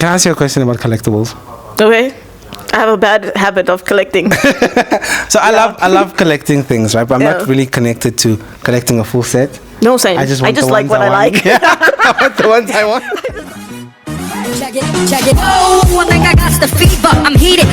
can I ask you a question about collectibles? Okay. I have a bad habit of collecting. So I love collecting things, right? But I'm not really connected to collecting a full set. No, same. I just like what I like. Yeah, I want the ones I want. Check it. Oh, I think I got the fever. I'm heated.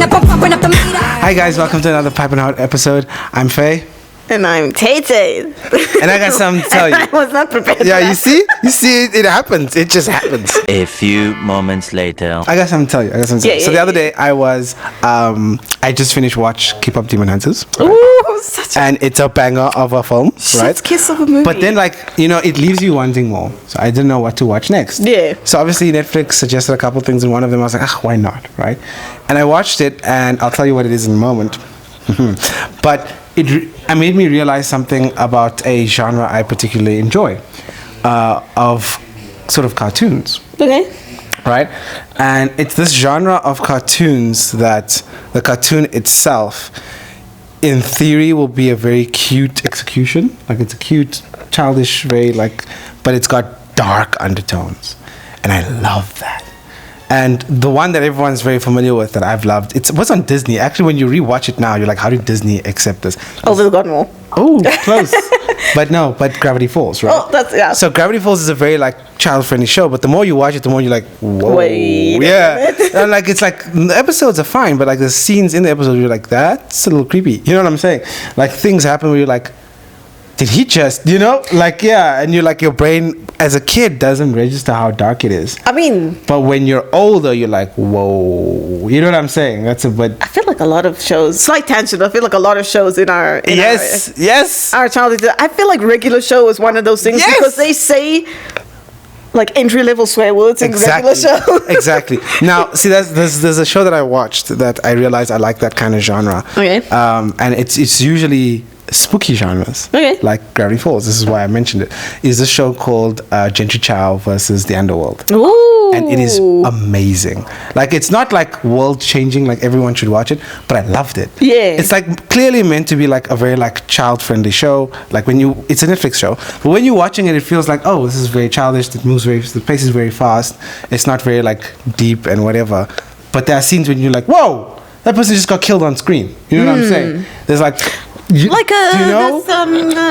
Pumping up the meter. Hi guys, welcome to another PIPIN HOT episode. I'm Faye. And I'm Tay. And I got something to tell you. I was not prepared. Yeah, you see, it happens. It just happens. A few moments later. I got something to tell you. So the other day I was, I just finished watch K-pop Demon Hunters. Right? Ooh, such a And it's a banger of a film, right? kiss of a movie. But then, it leaves you wanting more. So I didn't know what to watch next. Yeah. So obviously Netflix suggested a couple things, and one of them I was like, why not, right? And I watched it, and I'll tell you what it is in a moment. But it made me realize something about a genre I particularly enjoy, of sort of cartoons. Okay. Right? And it's this genre of cartoons that the cartoon itself, in theory, will be a very cute execution. Like, it's a cute, childish, but it's got dark undertones. And I love that. And the one that everyone's very familiar with that I've loved, it was on Disney. Actually, when you rewatch it now, you're like, how did Disney accept this? Over the Garden Wall. Oh, close. but Gravity Falls, right? Oh, that's, yeah. So Gravity Falls is a very child-friendly show, but the more you watch it, the more you're like, whoa. Wait a yeah. And it's the episodes are fine, but the scenes in the episode, you're like, that's a little creepy. You know what I'm saying? Things happen where you're like, did he just, yeah, and you're your brain as a kid doesn't register how dark it is. I mean, but when you're older, you're like, whoa, you know what I'm saying? That's a bit. I feel like a lot of shows, slight tangent, I feel like a lot of shows in our yes, our childhood, I feel like regular show is one of those things because they say entry-level swear words in regular show. Exactly. Now, see, there's a show that I watched that I realized I like that kind of genre. Okay. And it's usually spooky genres. Okay. Like Gravity Falls. This is why I mentioned it. Is a show called Gentry Chow versus the Underworld. Ooh. And it is amazing. It's not world-changing, everyone should watch it, but I loved it. Yeah. It's clearly meant to be a very child-friendly show. It's a Netflix show, but when you're watching it, it feels oh, this is very childish. It moves the pace is very fast. It's not very deep and whatever. But there are scenes when you're like, whoa, that person just got killed on screen. You know what I'm saying? There's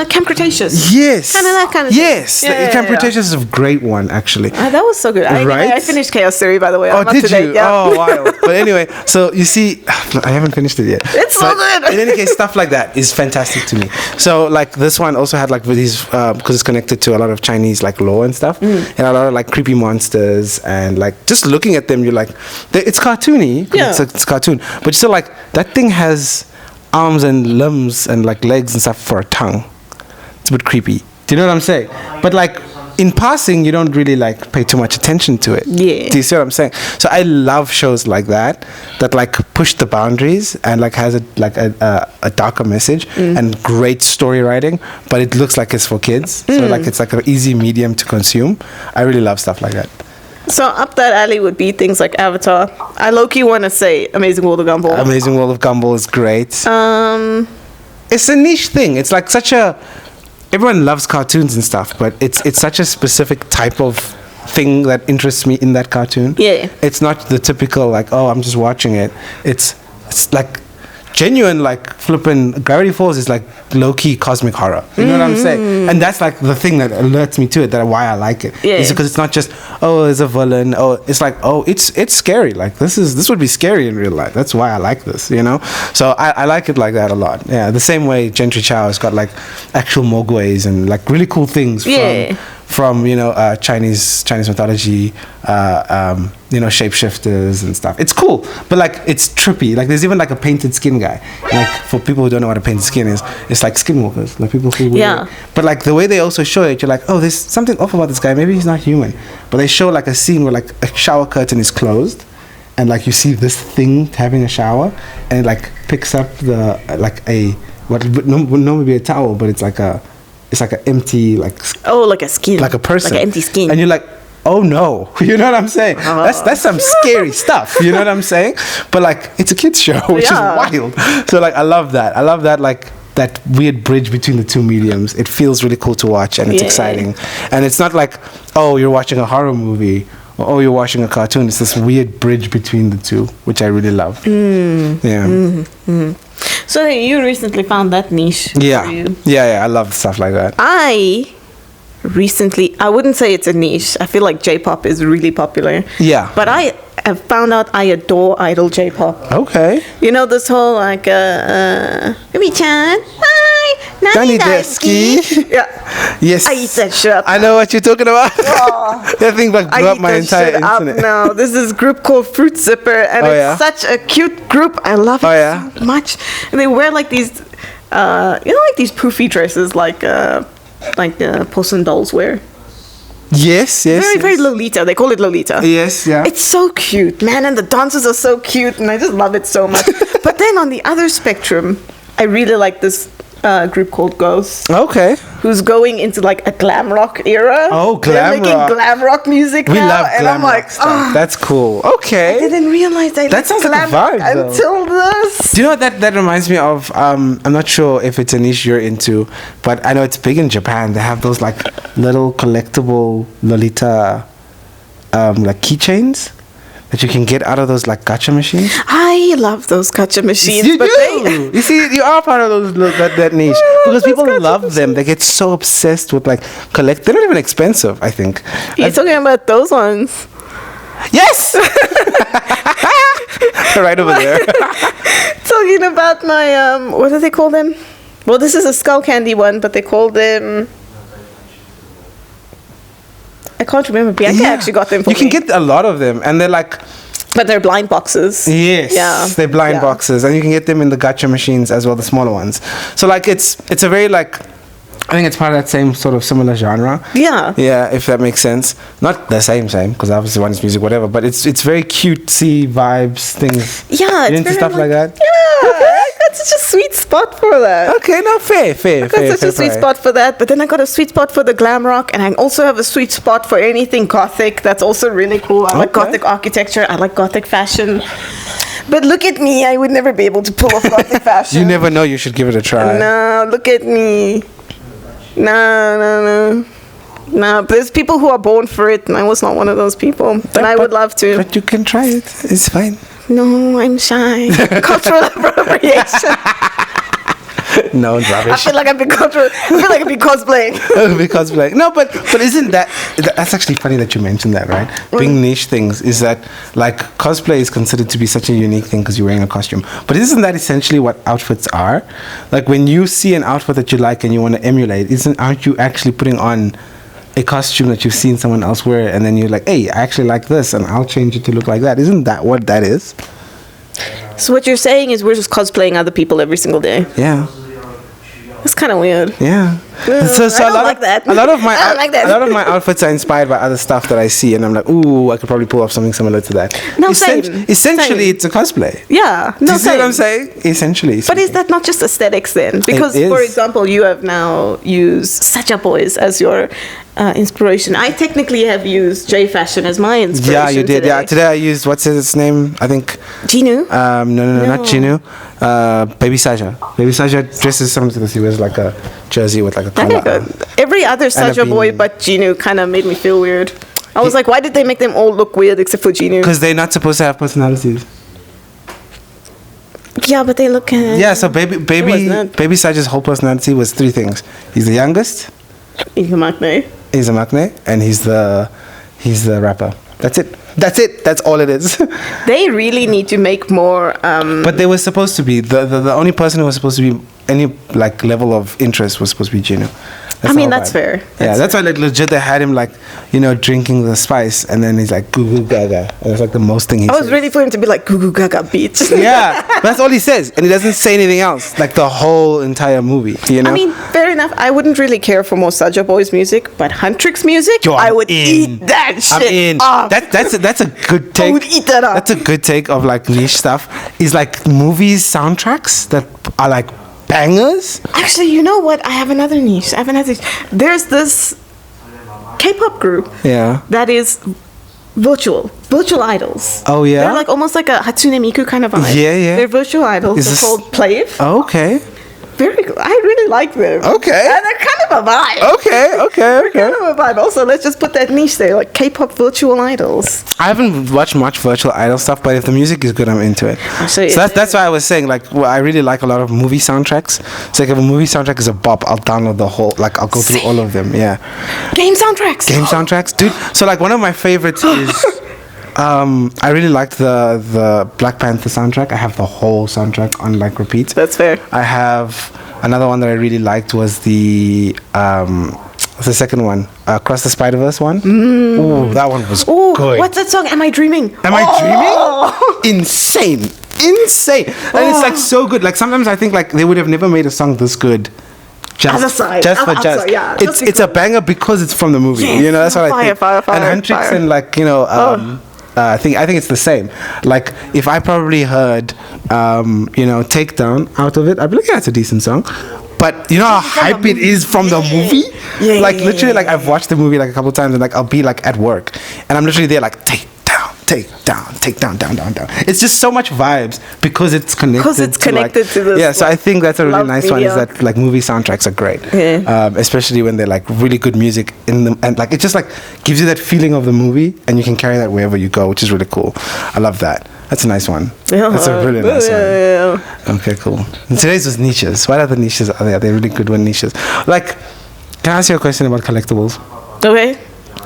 Camp Cretaceous. Yes. Kind of that kind of yes. thing. Yeah, Camp Cretaceous is a great one, actually. That was so good. I finished Chaos Theory, by the way. Oh, did you? Yeah. Oh, wild. But anyway, so you see, I haven't finished it yet. It's so good. In any case, stuff like that is fantastic to me. So, this one also had, these, because it's connected to a lot of Chinese, lore and stuff, and a lot of, creepy monsters, and, just looking at them, you're like, it's cartoony. Yeah. It's cartoon. But still, that thing has arms and limbs and legs and stuff for a tongue. It's a bit creepy. Do you know what I'm saying? But in passing, you don't really pay too much attention to it. Yeah. Do you see what I'm saying? So I love shows like that push the boundaries and has a darker message and great story writing, but it looks like it's for kids. So it's an easy medium to consume. I really love stuff like that. So up that alley would be things like Avatar. I low-key want to say Amazing World of Gumball. Amazing World of Gumball is great. It's a niche thing. It's everyone loves cartoons and stuff, but it's such a specific type of thing that interests me in that cartoon. Yeah. It's not the typical I'm just watching it. It's genuine flipping Gravity Falls is low-key cosmic horror. You know what I'm saying? And that's the thing that alerts me to it, that why I like it. Yeah. It's because it's not just there's a villain. It's it's scary. This would be scary in real life. That's why I like this. So I like it like that a lot. Yeah. The same way Gentry Chow has got actual mogways and really cool things from Chinese mythology, shapeshifters and stuff. It's cool, but it's trippy. There's even a painted skin guy. For people who don't know what a painted skin is, it's skinwalkers, people who wear it. But the way they also show it, you're oh, there's something off about this guy. Maybe he's not human. But they show a scene where a shower curtain is closed, and you see this thing having a shower, and it picks up the what would normally be a towel, but it's an empty a skin, a person, an empty skin, and you're oh no, you know what I'm saying? That's some scary stuff, you know what I'm saying? But it's a kids show, which is wild. So I love that. I love that that weird bridge between the two mediums. It feels really cool to watch, and it's exciting. And it's not you're watching a horror movie or oh, you're watching a cartoon. It's this weird bridge between the two, which I really love. Yeah. So you recently found that niche. Yeah. For you. Yeah. I love stuff like that. I wouldn't say it's a niche. I feel like J-pop is really popular. Yeah. But I have found out I adore idol J-pop. Okay. You know this whole like Umi-chan, hi, Nani Daisuke. Yeah. Yes. I eat that shit up. I know what you're talking about. That thing like blew up my entire internet. No, there's this group called Fruit Zipper, and it's such a cute group. I love it so much. And they wear like these, like these poofy dresses, like porcelain dolls wear. Yes. Very Lolita. They call it Lolita. Yes, yeah. It's so cute, man, and the dancers are so cute, and I just love it so much. But then on the other spectrum, I really like this group called Ghost. Okay. Who's going into like a glam rock era. Oh, They're glam making rock. glam rock music We now, love and glam I'm rock like, stuff. That's cool. Okay. I didn't realize I liked sounds like glam a vibe, rock though. until this. Do you know what that reminds me of? I'm not sure if it's a niche you're into, but I know it's big in Japan. They have those like little collectible Lolita like keychains that you can get out of those like gacha machines. I love those gacha machines. You but do. You see, you are part of that niche because people love them. They get so obsessed with like collect. They're not even expensive, I think. You're talking about those ones. Yes. Right over there. Talking about my what do they call them? Well, this is a skull candy one, but they call them. I can't remember. Bianca actually got them for me. You can get a lot of them, and they're like. But they're blind boxes. Yes, yeah, they're blind boxes, and you can get them in the gacha machines as well, the smaller ones. So like it's a very like, I think it's part of that same sort of similar genre. Yeah. Yeah, if that makes sense. Not the same, because obviously one is music, whatever. But it's very cutesy vibes, things. Yeah, you into stuff like that. Yeah, I got such a sweet spot for that. Okay, no, fair. I got such a sweet spot for that, but then I got a sweet spot for the glam rock, and I also have a sweet spot for anything gothic. That's also really cool. I like gothic architecture. I like gothic fashion. But look at me. I would never be able to pull off gothic fashion. You never know. You should give it a try. No, look at me. No. But there's people who are born for it, and I was not one of those people. But I would love to. But you can try it. It's fine. No, I'm shy. Cultural appropriation. No, it's rubbish. I feel like I've been cosplaying. Because like no, but isn't that's actually funny that you mentioned that, right? Being niche things is that like cosplay is considered to be such a unique thing because you're wearing a costume. But isn't that essentially what outfits are? Like when you see an outfit that you like and you want to emulate, aren't you actually putting on a costume that you've seen someone else wear, and then you're like, hey, I actually like this, and I'll change it to look like that. Isn't that what that is? So what you're saying is we're just cosplaying other people every single day. Yeah. It's kind of weird. Yeah. So I don't like that. A lot of my I don't like that. a lot of my outfits are inspired by other stuff that I see, and I'm like, ooh, I could probably pull off something similar to that. No, Essentially, it's a cosplay. Yeah. Do you see what I'm saying? Essentially. But is that not just aesthetics then? Because, for example, you have now used Sacha Boys as your inspiration. I technically have used J Fashion as my inspiration. Yeah, you did. Today. Yeah, today I used what's his name? I think Jinu. No, not Jinu. Baby Saja. Baby Saja dresses something that he wears like a jersey with like a collar. Every other Saja boy but Jinu kind of made me feel weird. I was like, why did they make them all look weird except for Jinu? Because they're not supposed to have personalities. Yeah, but they look. Yeah, so baby Saja's whole personality was three things. He's the youngest. He's a maknae, and he's the rapper. That's it. That's all it is. They really need to make more. But they were supposed to be the only person who was supposed to be any like level of interest was supposed to be Jinu. That's fair. That's why like legit they had him like drinking the spice, and then he's like goo goo gaga. And it's like the most thing he says. I was ready for him to be like goo goo gaga bitch. Yeah, that's all he says, and he doesn't say anything else like the whole entire movie. I mean, fair enough. I wouldn't really care for more Saja Boys music, but Huntrix music, I would eat that shit. I'm in. That's a good take. I would eat that up. That's a good take of like niche stuff. Is like movies soundtracks that are like bangers. Actually, you know what? I have another niche. There's this K-pop group. Yeah. That is virtual idols. Oh yeah. They're like almost like a Hatsune Miku kind of vibe. Yeah. They're virtual idols. They're called Plave. Oh, okay. Very good. I really like them. Okay. And they're kind of a vibe. Okay. Kind of a vibe. Also, let's just put that niche there, like K-pop virtual idols. I haven't watched much virtual idol stuff, but if the music is good, I'm into it. So that's why I was saying, like, I really like a lot of movie soundtracks. So like, if a movie soundtrack is a bop, I'll download the whole, like, I'll go through all of them. Yeah. Game soundtracks, dude. So like, one of my favorites is. I really liked the Black Panther soundtrack. I have the whole soundtrack on like repeat. That's fair. I have another one that I really liked was the second one, Across the Spider-Verse one. Ooh, that one was good. What's that song? Am I Dreaming? Am I dreaming? Insane. And it's like so good. Like sometimes I think like they would have never made a song this good. Just it's a banger because it's from the movie. Yes. You know, that's what I think. Fire, and Huntrix and like, you know, I think it's the same. Like if I probably heard you know, Takedown out of it, I'd be like, yeah, it's a decent song. But you know how hype it is from the movie? Like literally like I've watched the movie like a couple of times and like I'll be like at work and I'm literally there like take down, down. It's just so much vibes because it's connected to this. Yeah, so I think that's a really nice one is that like movie soundtracks are great. Especially when they're like really good music in them and like it just like gives you that feeling of the movie and you can carry that wherever you go, which is really cool. I love that. That's a nice one. That's a really nice one. Okay, cool. And today's was Nee-ches. What other niches are there? They're really good one niches. Like, can I ask you a question about collectibles? Okay.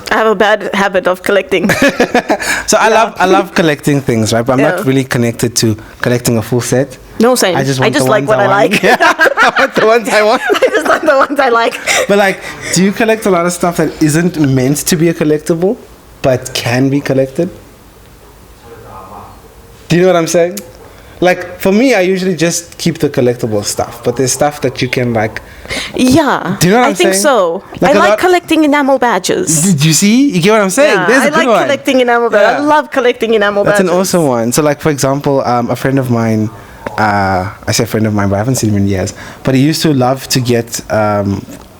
I have a bad habit of collecting. So I love collecting things, right? But I'm not really connected to collecting a full set. No, same. I just like what I like. Yeah, I want the ones I want. I just like the ones I like. But like, do you collect a lot of stuff that isn't meant to be a collectible, but can be collected? Do you know what I'm saying? Like, for me, I usually just keep the collectible stuff, but there's stuff that you can, like... Yeah. Do you know what I think saying? so. Like I like collecting enamel badges. Did you see? You get what I'm saying? Yeah, There's a I good like one. collecting enamel badges. I love collecting enamel badges. That's an awesome one. So, like, for example, a friend of mine... I say friend of mine, but I haven't seen him in years. But he used to love to get,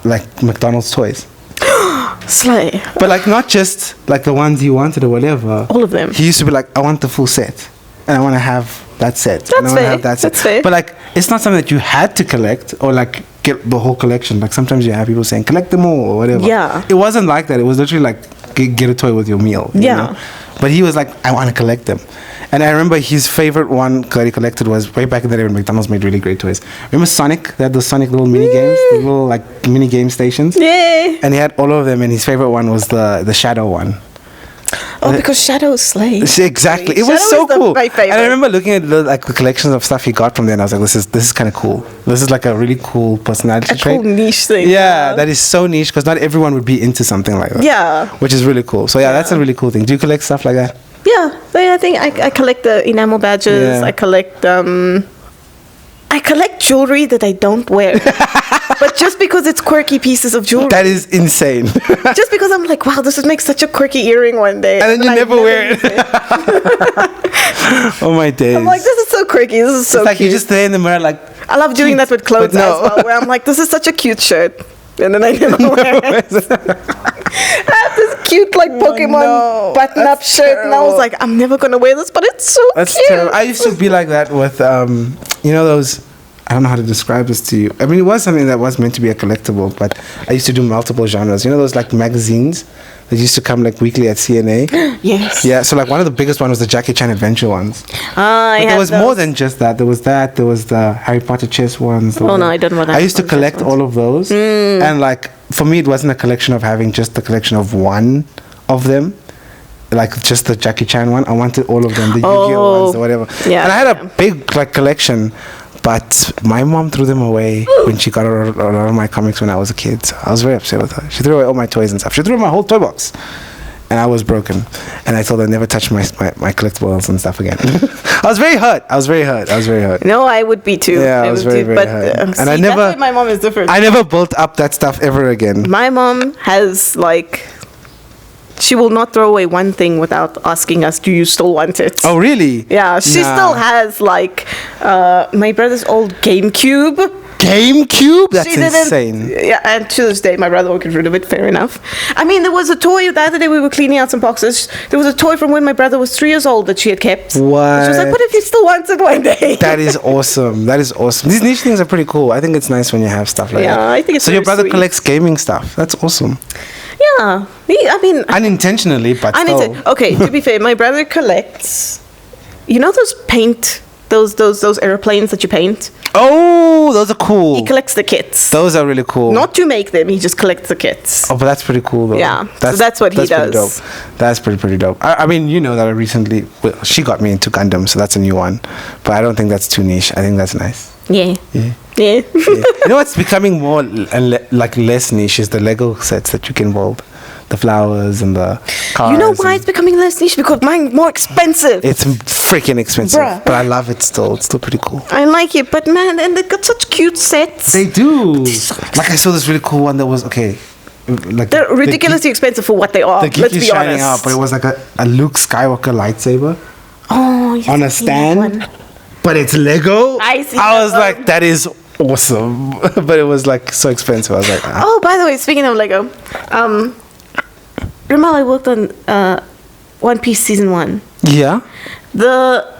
like, McDonald's toys. Slay. But, like, not just, like, the ones he wanted or whatever. All of them. He used to be like, I want the full set. And I want to have that set. That's fair. That's fair. But, like, it's not something that you had to collect or, like, get the whole collection. Like, sometimes you have people saying, collect them all or whatever. Yeah. It wasn't like that. It was literally like, get a toy with your meal. You know? But he was like, I want to collect them. And I remember his favorite one that he collected was way back in the day when McDonald's made really great toys. Remember Sonic? They had those Sonic little mini games, the little like mini game stations. Yeah. And he had all of them, and his favorite one was the Shadow one. Oh, because Shadow slays. Exactly. It was so cool. My favorite. And I remember looking at the collections of stuff he got from there, and I was like, this is kind of cool. This is like a really cool personality trait. A cool niche thing. Yeah, that is so niche because not everyone would be into something like that. Yeah. Which is really cool. So yeah, that's a really cool thing. Do you collect stuff like that? Yeah. So I think I collect the enamel badges. Yeah. I collect jewelry that I don't wear. But just because it's quirky pieces of jewelry. That is insane. Just because I'm like, wow, this would make such a quirky earring one day. And then you never wear it. Oh my days. I'm like, this is so quirky. This is so it's like cute. You just stay in the mirror like... I love doing that with clothes as well. Where I'm like, this is such a cute shirt. And then I never wear it. I have this cute like Pokemon button-up shirt. Terrible. And I was like, I'm never going to wear this, but it's so cute. Terrible. I used to be like that with, you know those... I don't know how to describe this to you. I mean, it was something that was meant to be a collectible, but I used to do multiple genres. You know those like magazines that used to come like weekly at CNA? Yes. Yeah, so like one of the biggest ones was the Jackie Chan Adventure ones. But there was more than just that. There was the Harry Potter chess ones. Oh, no, I don't know that. I used to collect all of those. And like, for me, it wasn't a collection of having just the collection of one of them. Like just the Jackie Chan one. I wanted all of them, the Yu-Gi-Oh ones or whatever. Yeah. And I had a big like collection. But my mom threw them away when she got a lot of my comics when I was a kid. So I was very upset with her. She threw away all my toys and stuff. She threw away my whole toy box. And I was broken. And I told her never touch my collectibles and stuff again. I was very hurt. No, I would be too. Yeah, I was very hurt. And see, I never... That's why my mom is different. I never built up that stuff ever again. My mom has like... She will not throw away one thing without asking us, do you still want it? Oh, really? Yeah, she still has like my brother's old GameCube. GameCube? That's She didn't- insane. Yeah, and to this day, my brother won't get rid of it. Fair enough. I mean, there was a toy the other day. We were cleaning out some boxes. There was a toy from when my brother was 3 years old that she had kept. What? She was like, "What if he still wants it one day?" That is awesome. That is awesome. These niche things are pretty cool. I think it's nice when you have stuff like that. Yeah, I think it's so. Your very brother sweet. collects gaming stuff. That's awesome. Yeah, I mean, Unintentionally, but I need still. to. Okay, to be fair, my brother collects. You know those paint, those airplanes that you paint. Oh, those are cool. He collects the kits. Those are really cool. Not to make them, he just collects the kits. Oh, but that's pretty cool though. Yeah, so that's what he pretty does. Dope. That's pretty dope. I mean, you know that I recently, well, she got me into Gundam, so that's a new one. But I don't think that's too niche. I think that's nice. Yeah. Yeah. Yeah. You know what's becoming more like less niche is the Lego sets that you can build, the flowers and the cars. You know why and- it's becoming less niche? Because mine's more expensive. It's freaking expensive, Bruh. but I love it still. It's still pretty cool. I like it, but man, and they got such cute sets. They do. Like I saw this really cool one that was okay. Like They're ridiculously expensive for what they are. The geek Let's is be shining honest. out, but it was like a Luke Skywalker lightsaber Oh, yes, on a I've seen that stand, one. but it's Lego. I see I that was one. like, that is awesome, but it was like so expensive. I was like, ah. Oh, by the way, speaking of Lego, remember I worked on One Piece season 1. Yeah, The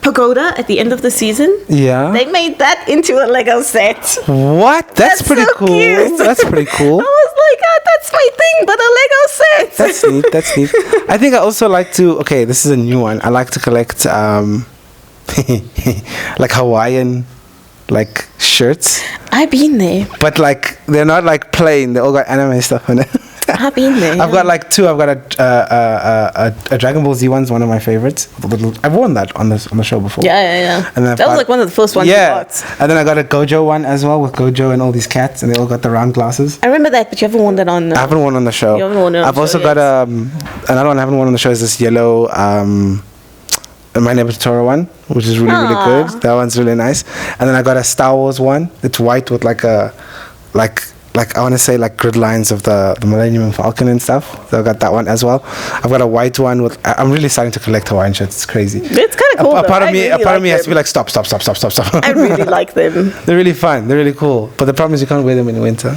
pagoda at the end of the season. yeah. They made that into a Lego set. What? That's pretty so cool. cute. That's pretty cool. I was like, oh, that's my thing, but a Lego set. That's neat. That's neat. I think I also like to. Okay, this is a new one. I like to collect like Hawaiian like shirts, I've been there. but like they're not like plain. They all got anime stuff on it. I've been there. I've got like two. I've got a Dragon Ball Z one's one of my favorites. The little- I've worn that on the show before. Yeah. And then I've That was got- like one of the first ones you Yeah, got. and then I got a Gojo one as well with Gojo and all these cats, and they all got the round glasses. I remember that, but you haven't worn that on. I haven't worn on the show. You haven't worn it on I've the also show got another one I haven't worn on the show is this yellow My Neighbor Totoro one, which is really Aw. good. That one's really nice. And then I got a Star Wars one. It's white with like a like I want to say like grid lines of the Millennium Falcon and stuff. So I got that one as well. I've got a white one with. I'm really starting to collect Hawaiian shirts. It's crazy. It's kind of cool. A part though. of me, I really like has to be them. like stop. I really like them. They're really fun. They're really cool. But the problem is you can't wear them in winter.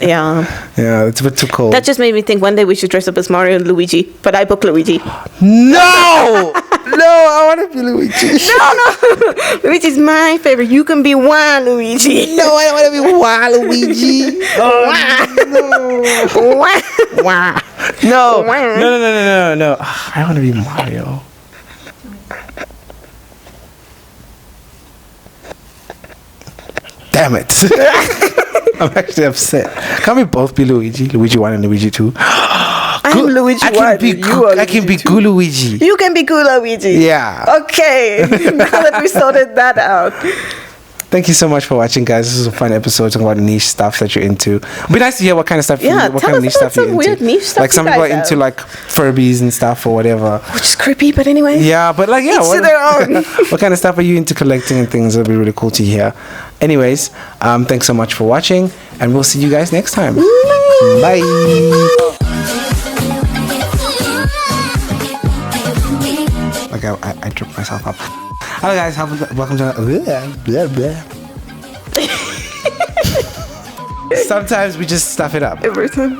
Yeah. Yeah, it's a bit too cold. That just made me think one day we should dress up as Mario and Luigi. But I booked Luigi. No! No, I want to be Luigi. No. Luigi's my favorite. You can be Waluigi. No, I don't want to be Waluigi. Wah. No. I want to be Mario. Damn it. I'm actually upset. Can't we both be Luigi? Luigi 1 and Luigi 2? I'm Luigi 1. I can be Goo Luigi. You can be cool, Luigi. Yeah. Okay. Now that we sorted that out. Thank you so much for watching, guys. This is a fun episode talking about niche stuff that you're into. It'd be nice to hear what kind of stuff Yeah, what tell kind of us niche about stuff you're some into. weird niche stuff like some you people are guys into have. like Furbies and stuff or whatever. Which is creepy, but anyway. Yeah, but like yeah, Each to their own. what kind of stuff are you into collecting and things? It'll be really cool to hear. Anyways, thanks so much for watching, and we'll see you guys next time. Bye. Like I tripped myself up. Hello guys, welcome to sometimes we just stuff it up. Every time.